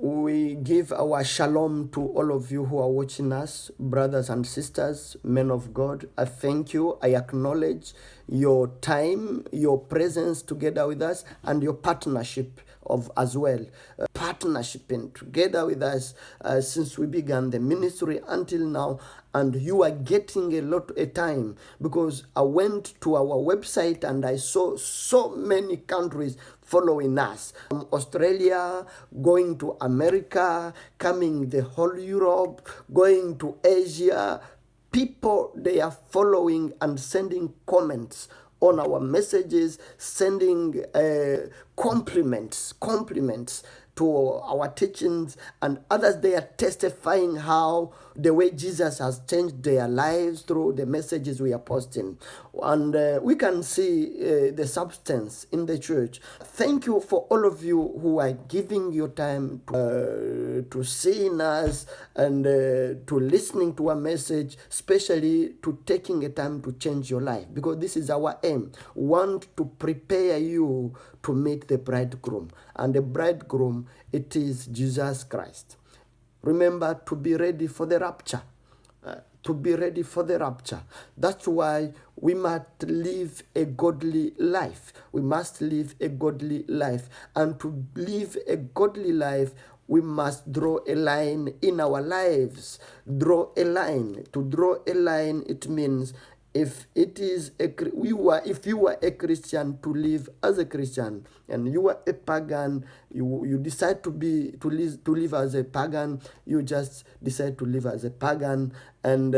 We give our shalom to all of you who are watching us, brothers and sisters, men of God. I thank you. I acknowledge your time, your presence together with us, and your partnership of as well. Partnershiping together with us since we began the ministry until now, and you are getting a lot of time, because I went to our website and I saw so many countries following us, from Australia, going to America, coming the whole Europe, going to Asia. People, they are following and sending comments on our messages, sending compliments to our teachings, and others, they are testifying how the way Jesus has changed their lives through the messages we are posting. And we can see the substance in the church. Thank you for all of you who are giving your time to seeing us and to listening to our message, especially to taking a time to change your life, because this is our aim. We want to prepare you to meet the bridegroom, and the bridegroom, it is Jesus Christ. Remember to be ready for the rapture. To be ready for the rapture. That's why we must live a godly life. We must live a godly life. And to live a godly life, we must draw a line in our lives. Draw a line. To draw a line, it means if you were a Christian, to live as a Christian, and you were a pagan, you decide to live as a pagan, you just decide to live as a pagan, and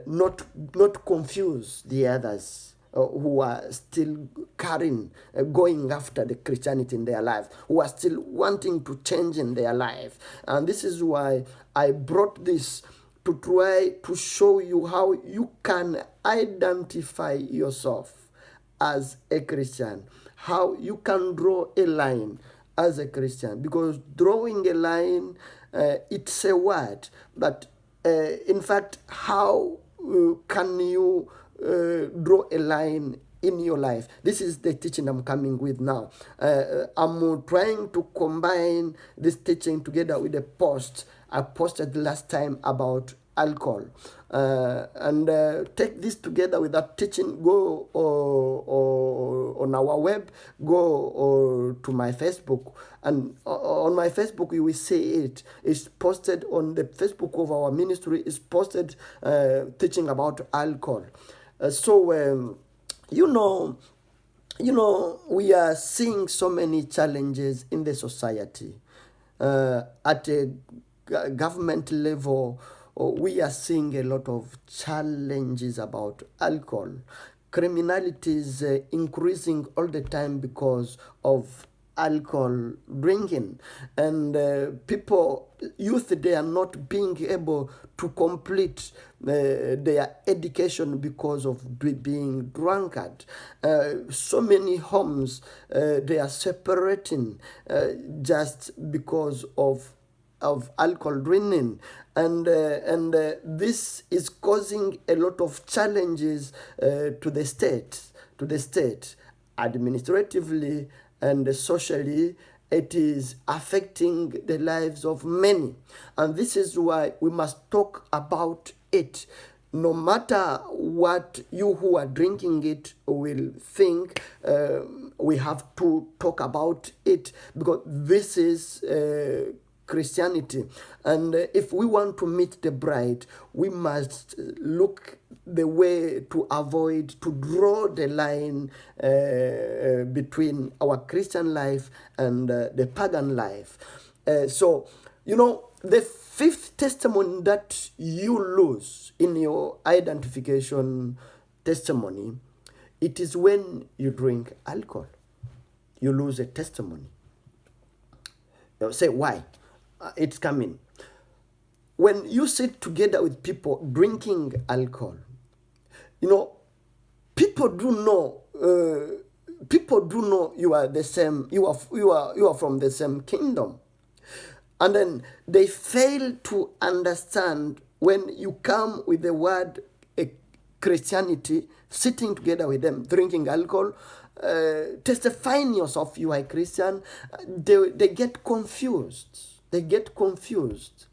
not confuse the others who are still going after the Christianity in their life, who are still wanting to change in their life. And this is why I brought this, to try to show you how you can identify yourself as a Christian, how you can draw a line as a Christian. Because drawing a line, it's a word, but in fact, how can you draw a line in your life? This is the teaching I'm coming with now. I'm trying to combine this teaching together with the post I posted last time about alcohol, and take this together with that teaching. Go on our web, go to my Facebook, and on my Facebook you will see it. It's posted on the Facebook of our ministry. It's posted teaching about alcohol. You know, we are seeing so many challenges in the society. At a government level, we are seeing a lot of challenges about alcohol. Criminality is increasing all the time because of alcohol drinking, and youth, they are not being able to complete their education because of being drunkard. So many homes, they are separating just because of alcohol drinking, and this is causing a lot of challenges to the state, administratively and socially. It is affecting the lives of many, and this is why we must talk about it. No matter what you who are drinking it will think, we have to talk about it, because this is Christianity. And if we want to meet the bride, we must look the way to avoid, to draw the line between our Christian life and the pagan life. The fifth testimony that you lose in your identification testimony, it is when you drink alcohol. You lose a testimony. You say, why? It's coming. When you sit together with people drinking alcohol, people do know you are the same. You are from the same kingdom, and then they fail to understand when you come with the word Christianity, sitting together with them drinking alcohol. testifying yourself you are a Christian, they get confused. They get confused.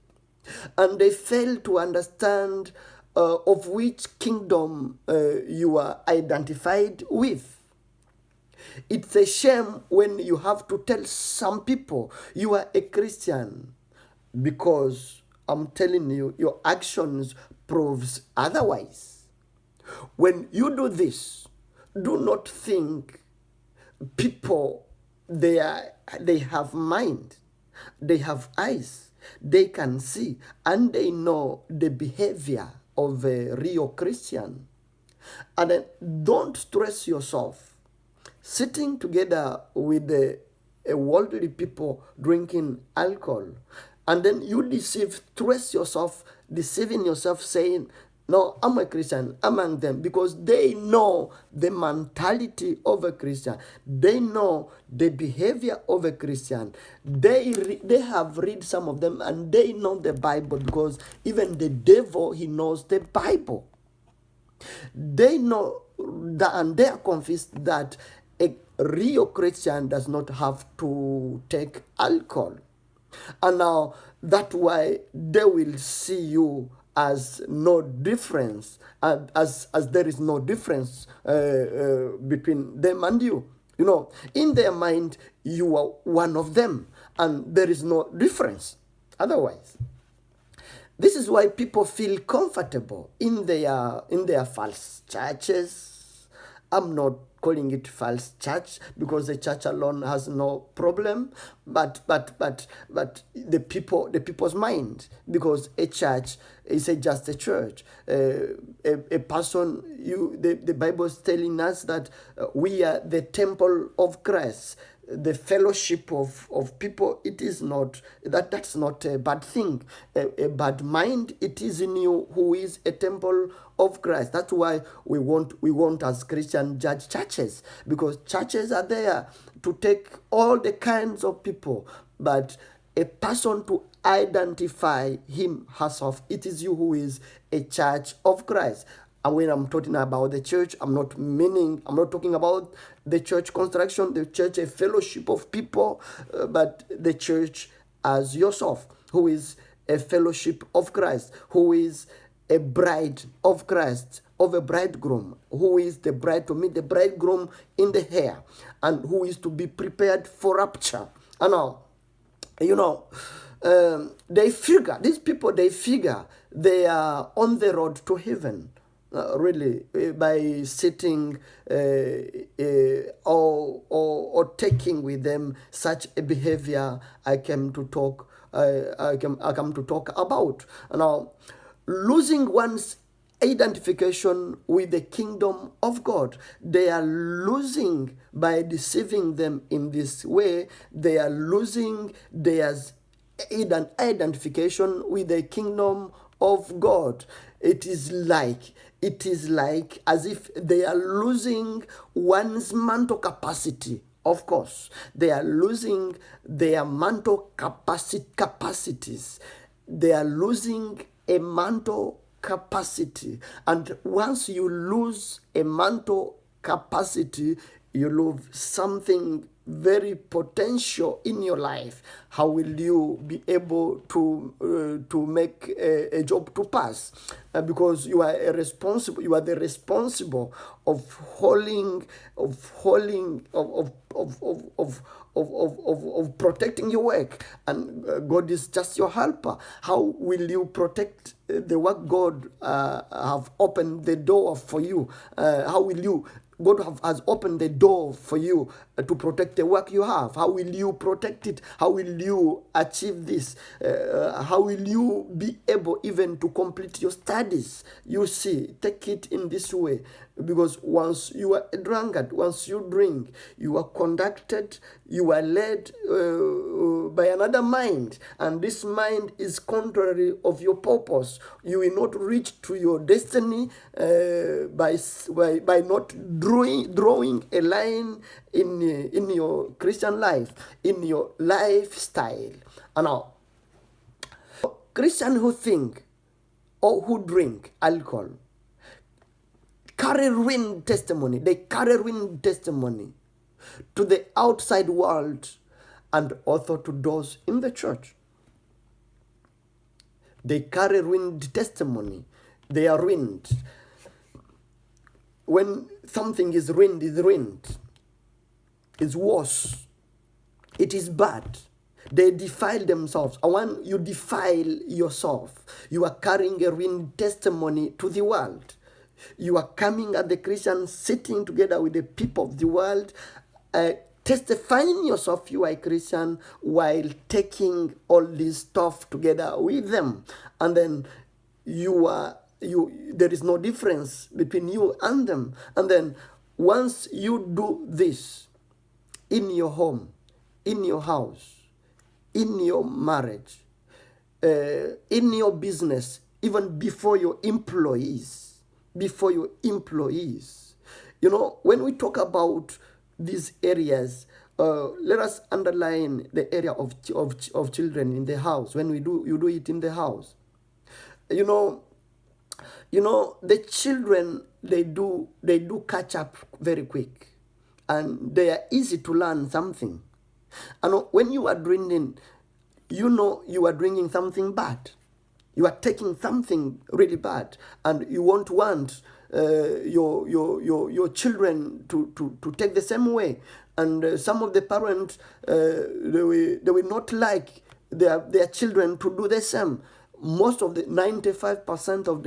And they fail to understand of which kingdom you are identified with. It's a shame when you have to tell some people you are a Christian, because I'm telling you, your actions proves otherwise. When you do this, do not think people, they have mind, they have eyes, they can see, and they know the behavior of a real Christian. And then don't stress yourself sitting together with a worldly people drinking alcohol, and then you stress yourself, deceiving yourself, saying, no, I'm a Christian among them, because they know the mentality of a Christian. They know the behavior of a Christian. They have read some of them, and they know the Bible, because even the devil, he knows the Bible. They know that, and they are convinced that a real Christian does not have to take alcohol. And now that's why they will see you as no difference, as there is no difference between them and you. You know, in their mind, you are one of them, and there is no difference otherwise. This is why people feel comfortable in their false churches. I'm not calling it false church, because the church alone has no problem, but the people's mind, because a church is just a church. A person, the Bible is telling us that we are the temple of Christ. The fellowship of people, it is not that's not a bad thing. A bad mind, it is in you, who is a temple of Christ. That's why we want as Christian judge churches, because churches are there to take all the kinds of people, but a person to identify him herself, it is you who is a church of Christ. And when I'm talking about the church, I'm not talking about the church construction, the church, a fellowship of people, but the church as yourself, who is a fellowship of Christ, who is a bride of Christ, of a bridegroom, who is the bride to meet the bridegroom in the air, and who is to be prepared for rapture. And now, these people figure they are on the road to heaven. Really, by sitting or taking with them such a behavior I come to talk about. Now, losing one's identification with the kingdom of God, they are losing by deceiving them in this way. They are losing their identification with the kingdom of God. It is like as if they are losing one's mental capacity. Of course, they are losing their mental capacities. They are losing a mental capacity. And once you lose a mental capacity, you lose something very potential in your life. How will you be able to make a job to pass? Because you are the responsible of protecting your work, and God is just your helper. How will you protect the work God have opened the door for you? How will you? God has opened the door for you to protect the work you have. How will you protect it? How will you achieve this? How will you be able even to complete your studies? You see, take it in this way. Because once you are a drunkard, once you drink, you are conducted, you are led by another mind, and this mind is contrary of your purpose. You will not reach to your destiny by not drawing a line in your Christian life, in your lifestyle. And now, Christians who think or who drink alcohol, carry ruined testimony. They carry ruined testimony to the outside world and also to those in the church. They carry ruined testimony. They are ruined. When something is ruined, it's ruined. It's worse. It is bad. They defile themselves. And when you defile yourself, you are carrying a ruined testimony to the world. You are coming as the Christian, sitting together with the people of the world, testifying yourself you are a Christian while taking all this stuff together with them. And then there is no difference between you and them. And then once you do this in your home, in your house, in your marriage, in your business, even before your employees, you know, when we talk about these areas, let us underline the area of children in the house. When you do it in the house. You know, the children, they do catch up very quick, and they are easy to learn something. And when you are drinking, you are drinking something bad. You are taking something really bad, and you won't want your children to take the same way. And some of the parents, they will not like their children to do the same. Most of the 95% of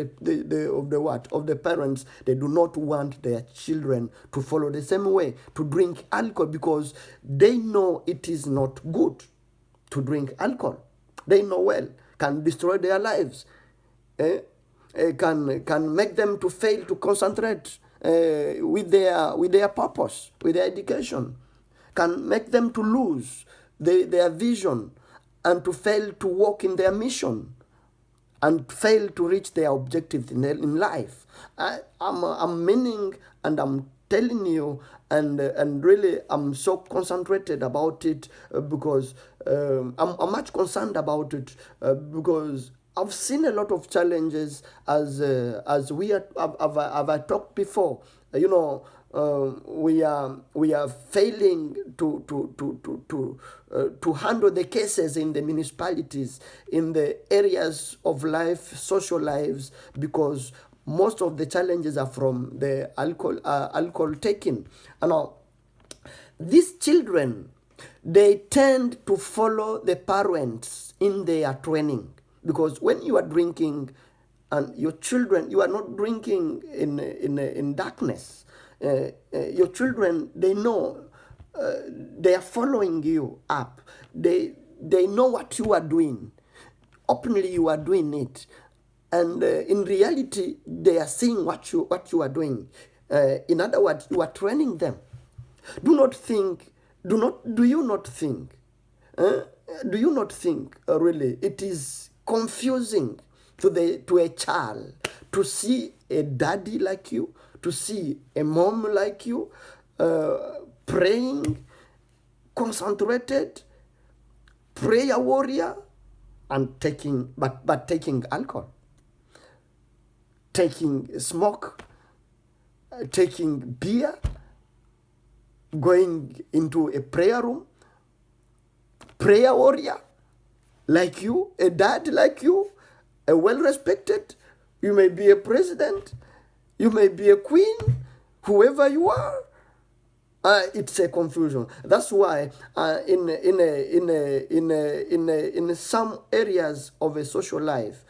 the parents, they do not want their children to follow the same way, to drink alcohol, because they know it is not good to drink alcohol. They know well, can destroy their lives, can make them to fail to concentrate with their purpose, with their education, can make them to lose their vision and to fail to walk in their mission, and fail to reach their objectives in life. I'm meaning, and I'm telling you, and really I'm so concentrated about it, because I'm much concerned about it, because I've seen a lot of challenges as we have I talked before. You know, we are failing to handle the cases in the municipalities, in the areas of life, social lives, because most of the challenges are from the alcohol taking. And now, these children, they tend to follow the parents in their training, because when you are drinking, and your children, you are not drinking in darkness. Your children, they know, they are following you up. They know what you are doing. Openly, you are doing it, and in reality, they are seeing what you are doing. In other words, you are training them. Do you not think? Really, it is confusing to a child to see a daddy like you, to see a mom like you, praying, concentrated, prayer warrior, and taking alcohol, taking smoke, taking beer, going into a prayer room, prayer warrior like you, a dad like you, a well-respected. You may be a president, you may be a queen, whoever you are. It's a confusion. That's why in some areas of a social life,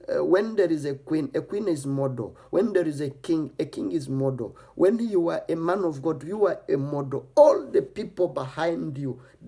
when there is a queen is model. When there is a king is model. When you are a man of God, you are a model. All the people behind you,